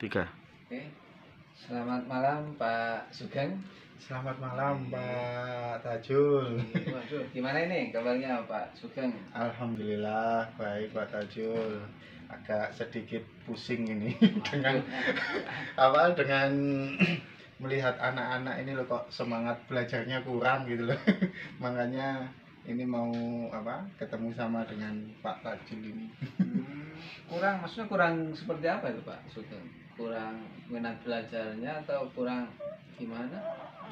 Tiga. Oke, selamat malam Pak Sugeng. Selamat malam Pak Tajul. Waduh, gimana ini kabarnya Pak Sugeng? Alhamdulillah baik Pak Tajul. Agak sedikit pusing ini dengan melihat anak-anak ini loh, kok semangat belajarnya kurang gitu loh. Makanya ini mau ketemu sama dengan Pak Tajul ini. Kurang, maksudnya kurang seperti apa itu Pak Sugeng? Kurang minat belajarnya atau kurang gimana?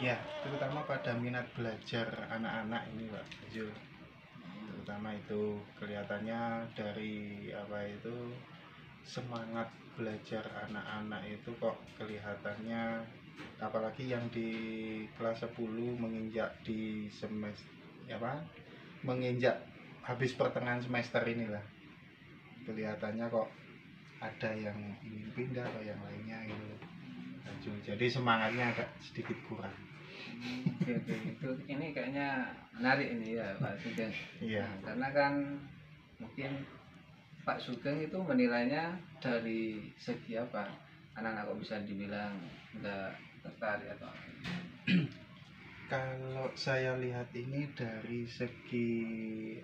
Ya, terutama pada minat belajar anak-anak ini Pak Tajul. Terutama itu kelihatannya dari semangat belajar anak-anak itu kok kelihatannya, apalagi yang di kelas 10 menginjak di menginjak habis pertengahan semester inilah, kelihatannya kok ada yang ingin pindah atau yang lainnya gitu. Jadi semangatnya agak sedikit kurang. Oke. Itu ini kayaknya menarik ini ya Pak Sugeng. Iya. Karena kan mungkin Pak Sugeng itu menilainya dari segi apa? Anak-anak kok bisa dibilang nggak tertarik atau apa? Kalau saya lihat ini dari segi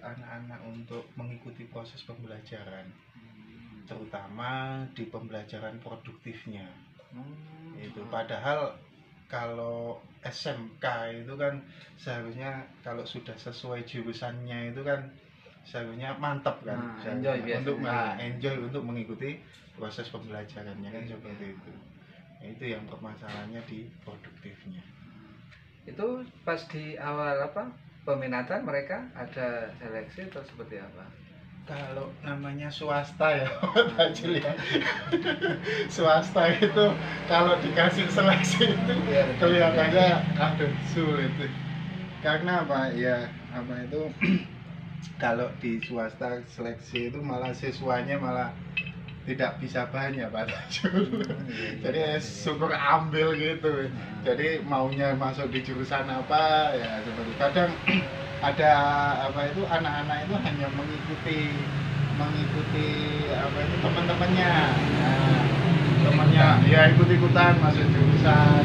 anak-anak untuk mengikuti proses pembelajaran, terutama di pembelajaran produktifnya. Itu padahal kalau SMK itu kan seharusnya kalau sudah sesuai jurusannya itu kan seharusnya mantap kan, enjoy untuk mengikuti proses pembelajarannya kan seperti itu. Itu yang permasalahannya di produktifnya. Itu pas di awal peminatan mereka ada seleksi atau seperti apa? Kalau namanya swasta ya, Tajul ya. Swasta itu kalau dikasih seleksi itu kelihatannya sulit. Karena kalau di swasta seleksi itu malah siswanya malah tidak bisa banyak Pak Tajul. Jadi syukur ambil gitu. Jadi maunya masuk di jurusan apa ya seperti kadang ada anak-anak itu hanya mengikuti teman-temannya. Nah, temannya ya ikut-ikutan masuk jurusan.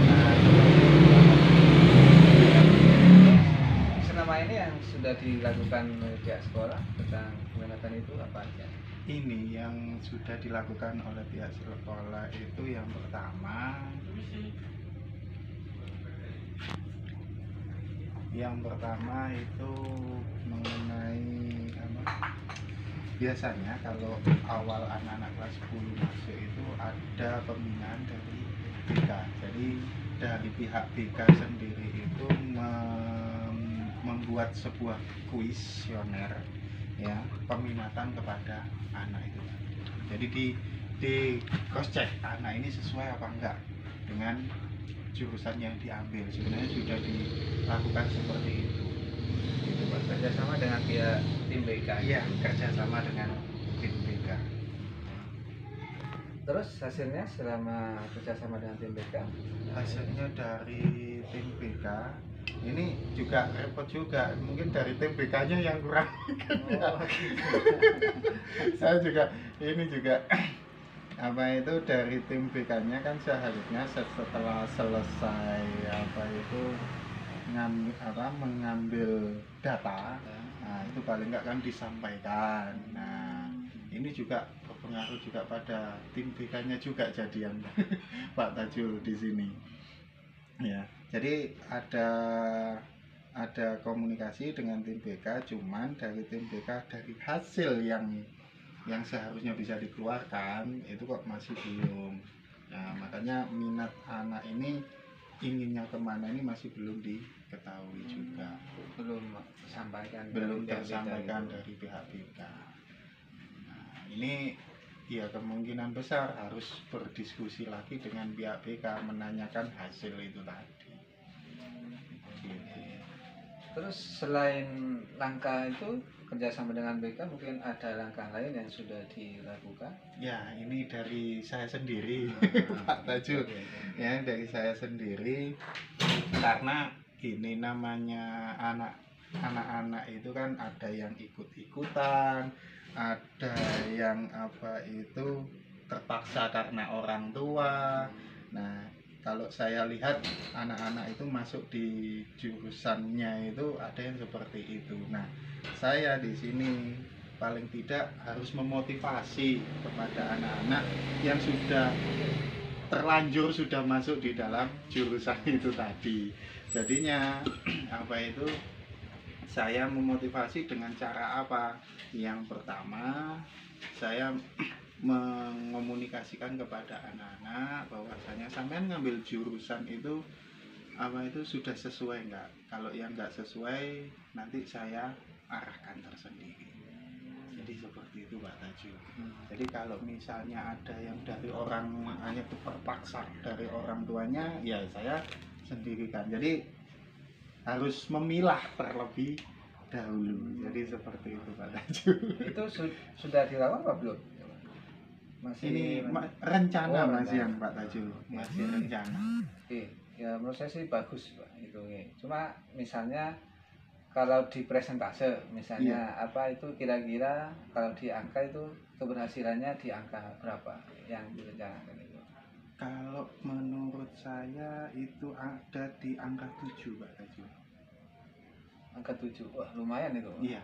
Selama ini yang sudah dilakukan oleh pihak sekolah tentang peminatan itu apa aja? Ini yang sudah dilakukan oleh pihak sekolah itu yang pertama itu mengenai biasanya kalau awal anak-anak kelas 10 masuk itu ada pembinaan dari BK. Jadi dari pihak BK sendiri itu membuat sebuah kuesioner ya peminatan kepada anak itu. Jadi di cross check anak ini sesuai apa enggak dengan jurusan yang diambil. Sebenarnya sudah dilakukan seperti itu. Itu Pak, kerjasama dengan pihak tim BK. Iya, kerjasama dengan tim BK. Terus hasilnya selama kerjasama dengan tim BK? Hasilnya dari tim BK ini juga repot juga, mungkin dari tim BK-nya yang kurang. Saya juga dari tim BK-nya kan seharusnya setelah selesai mengambil data, nah itu paling nggak kan disampaikan. Nah ini juga berpengaruh juga pada tim BK-nya juga jadian Pak Tajul di sini. Ya, jadi ada komunikasi dengan tim BK, cuman dari tim BK dari hasil yang seharusnya bisa dikeluarkan itu kok masih belum. Nah makanya minat anak ini inginnya kemana ini masih belum diketahui juga. Belum tersampaikan dari pihak BK. Nah ini ya kemungkinan besar harus berdiskusi lagi dengan pihak BK menanyakan hasil itu tadi. Terus selain langkah itu kerjasama dengan BK, mungkin ada langkah lain yang sudah dilakukan? Ya ini dari saya sendiri Pak Tajul. Ya dari saya sendiri, karena gini namanya anak-anak itu kan ada yang ikut-ikutan, ada yang terpaksa karena orang tua. Nah, kalau saya lihat anak-anak itu masuk di jurusannya itu ada yang seperti itu. Nah, saya di sini paling tidak harus memotivasi kepada anak-anak yang sudah terlanjur sudah masuk di dalam jurusan itu tadi. Jadinya apa itu, saya memotivasi dengan cara apa? Yang pertama, saya mengomunikasikan kepada anak-anak bahwasanya sampean ngambil jurusan itu apa itu sudah sesuai enggak? Kalau yang enggak sesuai nanti saya arahkan tersendiri. Jadi seperti itu Pak Taju. Jadi kalau misalnya ada yang dari orang hanya terpaksa dari orang tuanya, ya saya sendirikan. Jadi harus memilah terlebih dahulu. Jadi seperti itu Pak Taju. Itu sudah dilakukan apa belum? Masih Ini rencana masih rencana. yang Pak Taju, masih rencana. Oke, ya menurut saya sih bagus Pak itu. Cuma misalnya kalau di presentase misalnya apa itu kira-kira kalau di angka itu keberhasilannya di angka berapa yang direncanakan itu? Kalau menurut saya itu ada di angka 7 Pak Taju. Angka 7, wah lumayan itu. Iya,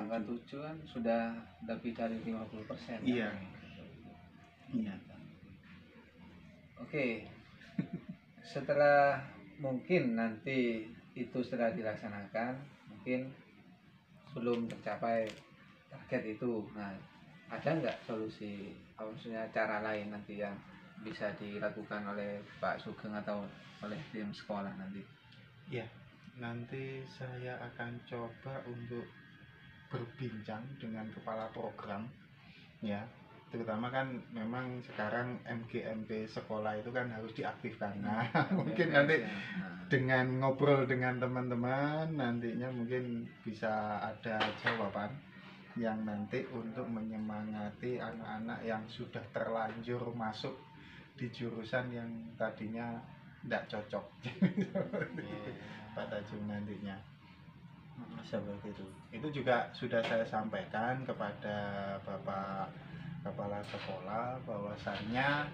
Angka 7 kan sudah lebih dari 50%. Iya. Kan? Iya. Oke, setelah mungkin nanti itu setelah dilaksanakan, mungkin belum tercapai target itu. Nah, ada nggak solusi, maksudnya cara lain nanti yang bisa dilakukan oleh Pak Sugeng atau oleh tim sekolah nanti? Ya, nanti saya akan coba untuk berbincang dengan kepala program, ya. Terutama kan memang sekarang MGMP sekolah itu kan harus diaktifkan. Nah, mungkin nanti dengan ngobrol dengan teman-teman nantinya mungkin bisa ada jawaban yang nanti untuk menyemangati anak-anak yang sudah terlanjur masuk di jurusan yang tadinya tidak cocok. Pak Tajung nantinya seperti itu. Itu juga sudah saya sampaikan kepada Bapak Kepala Sekolah bahwasannya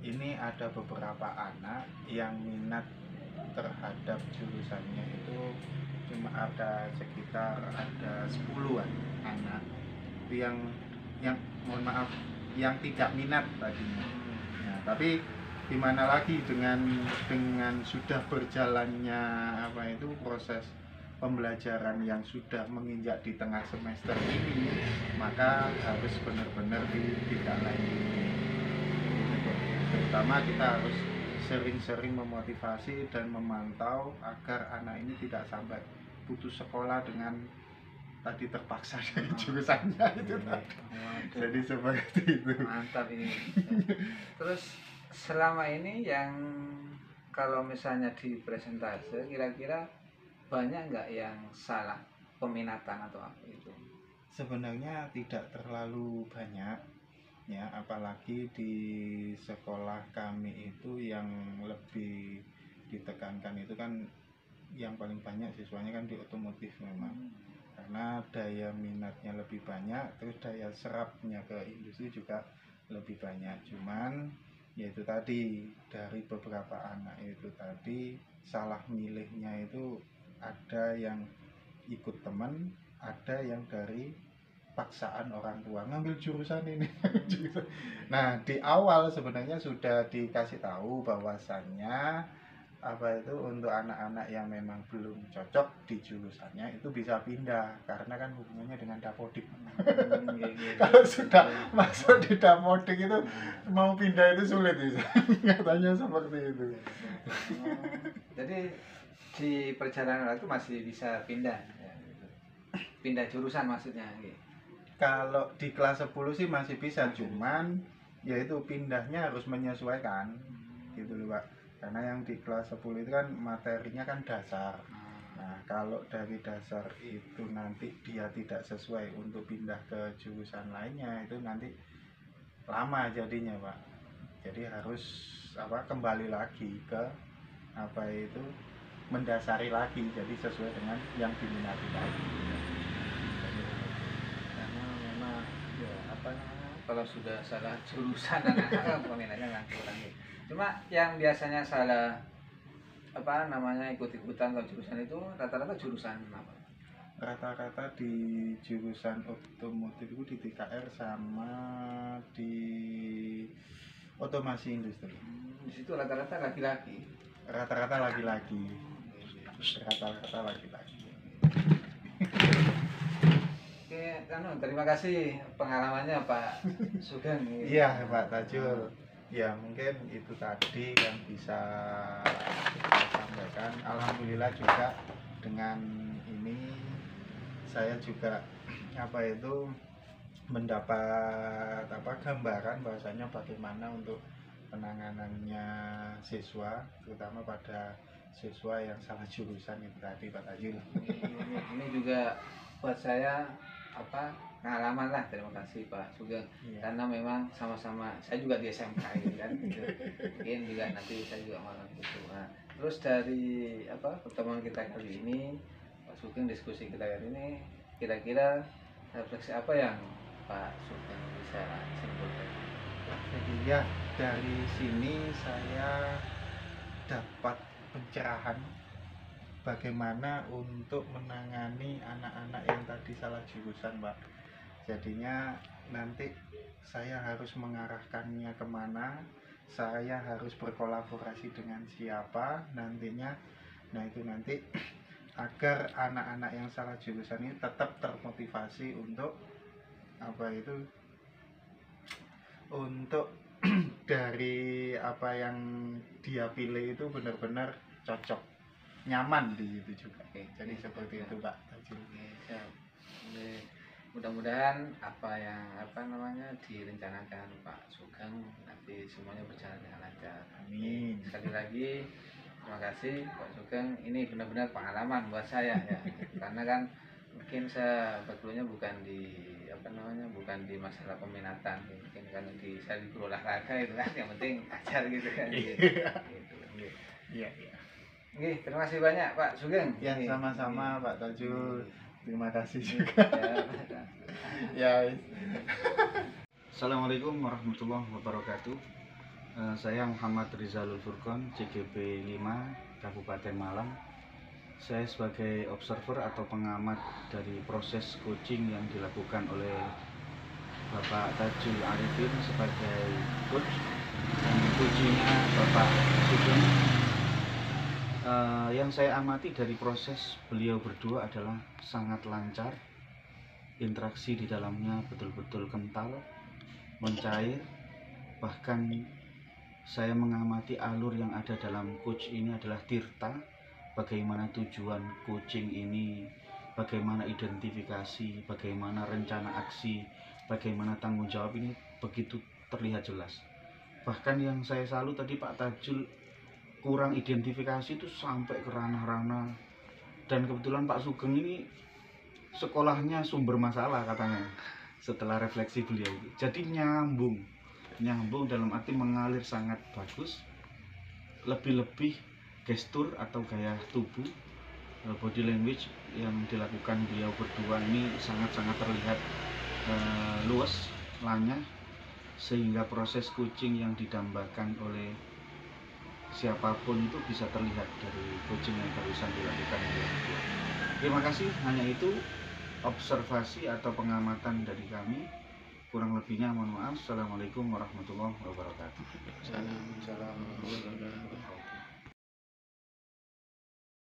ini ada beberapa anak yang minat terhadap jurusannya itu cuma ada sekitar 10-an anak yang mohon maaf yang tidak minat tadinya. Nah, tapi gimana lagi dengan sudah berjalannya apa itu proses pembelajaran yang sudah menginjak di tengah semester ini, maka harus benar-benar tidak lagi. Terutama kita harus sering-sering memotivasi dan memantau agar anak ini tidak sampai putus sekolah dengan tadi terpaksa dari jurusannya itu tadi. Jadi seperti itu. Mantap ini. Terus selama ini yang kalau misalnya di presentase kira-kira banyak nggak yang salah peminatan atau apa itu? Sebenarnya tidak terlalu banyak ya, apalagi di sekolah kami itu yang lebih ditekankan itu kan yang paling banyak siswanya kan di otomotif memang, karena daya minatnya lebih banyak, terus daya serapnya ke industri juga lebih banyak. Cuman yaitu tadi dari beberapa anak itu tadi salah milihnya itu ada yang ikut teman, ada yang dari paksaan orang tua ngambil jurusan ini. Nah, di awal sebenarnya sudah dikasih tahu bahwasannya apa itu untuk anak-anak yang memang belum cocok di jurusannya itu bisa pindah karena kan hubungannya dengan dapodik. Kalau sudah masuk di dapodik itu mau pindah itu sulit itu. Katanya seperti itu. Jadi di perjalanan itu masih bisa pindah ya, gitu. Pindah jurusan maksudnya gitu. Kalau di kelas 10 sih masih bisa, cuman yaitu pindahnya harus menyesuaikan gitu loh Pak, karena yang di kelas 10 itu kan materinya kan dasar. Nah, kalau dari dasar itu nanti dia tidak sesuai untuk pindah ke jurusan lainnya, itu nanti lama jadinya Pak. Jadi harus kembali lagi ke itu mendasari lagi, jadi sesuai dengan yang diminati tadi. Karena memang ya kalau sudah salah jurusan anak-anak peminatnya nggak kurang gitu. Cuma yang biasanya salah apa namanya ikut-ikutan kalau jurusan itu rata-rata jurusan apa? Rata-rata di jurusan otomotif itu di TKR sama di otomasi industri. Di situ rata-rata laki-laki. Rata-rata laki-laki. Rata-rata laki-laki. Oke, terima kasih pengalamannya Pak Sugeng. Iya Pak Tajul. Ya mungkin itu tadi yang bisa kita sampaikan. Alhamdulillah juga dengan ini saya juga mendapat gambaran bahwasanya bagaimana untuk penanganannya siswa, terutama pada siswa yang salah jurusan itu tadi Pak Tajul. Ini juga buat saya pengalaman lah. Terima kasih Pak Sugeng. Karena memang sama-sama saya juga di SMK gitu kan. Mungkin juga nanti saya juga malam itu. Nah, terus dari pertemuan kita kali ini, Pak Sugeng, diskusi kita kali ini, kira-kira refleksi apa yang Pak Sugeng bisa simpulkan? Jadi ya dari sini saya dapat pencerahan bagaimana untuk menangani anak-anak yang tadi salah jurusan Pak. Jadinya nanti saya harus mengarahkannya kemana, saya harus berkolaborasi dengan siapa nantinya. Nah itu nanti agar anak-anak yang salah jurusan ini tetap termotivasi untuk untuk dari apa yang dia pilih itu benar-benar cocok, nyaman di situ juga. Jadi seperti itu Pak Tajul. Mudah-mudahan apa yang direncanakan Pak Sugeng nanti semuanya berjalan dengan lancar. Amin. Sekali lagi terima kasih Pak Sugeng. Ini benar-benar pengalaman buat saya ya. Karena kan mungkin saya sebetulnya bukan di masalah peminatan, mungkin kan saya di olahraga itu kan, yang penting ajar gitu kan. Iya. Oke, terima kasih banyak Pak Sugeng. Ya sama-sama Pak Tajul. Terima kasih juga. Ya. Assalamualaikum warahmatullahi wabarakatuh. Saya Muhammad Rizalul Furqon, CGP 5, Kabupaten Malang. Saya sebagai observer atau pengamat dari proses coaching yang dilakukan oleh Bapak Tajul Arifin sebagai coach dan coachingnya Bapak Sugeng. Yang saya amati dari proses beliau berdua adalah sangat lancar, interaksi di dalamnya betul-betul kental, mencair. Bahkan saya mengamati alur yang ada dalam coach ini adalah tirta. Bagaimana tujuan coaching ini, bagaimana identifikasi, bagaimana rencana aksi, bagaimana tanggung jawab ini begitu terlihat jelas. Bahkan yang saya salut tadi Pak Tajul kurang identifikasi itu sampai ke ranah-ranah, dan kebetulan Pak Sugeng ini sekolahnya sumber masalah katanya setelah refleksi beliau. Jadi nyambung dalam arti mengalir sangat bagus. Lebih-lebih gestur atau gaya tubuh, body language yang dilakukan beliau berdua ini sangat-sangat terlihat luas, lanyah, sehingga proses coaching yang didambakan oleh siapapun itu bisa terlihat dari coaching yang barusan dilakukan beliau berdua. Terima kasih, hanya itu observasi atau pengamatan dari kami. Kurang lebihnya mohon maaf. Assalamualaikum warahmatullahi wabarakatuh. Salam.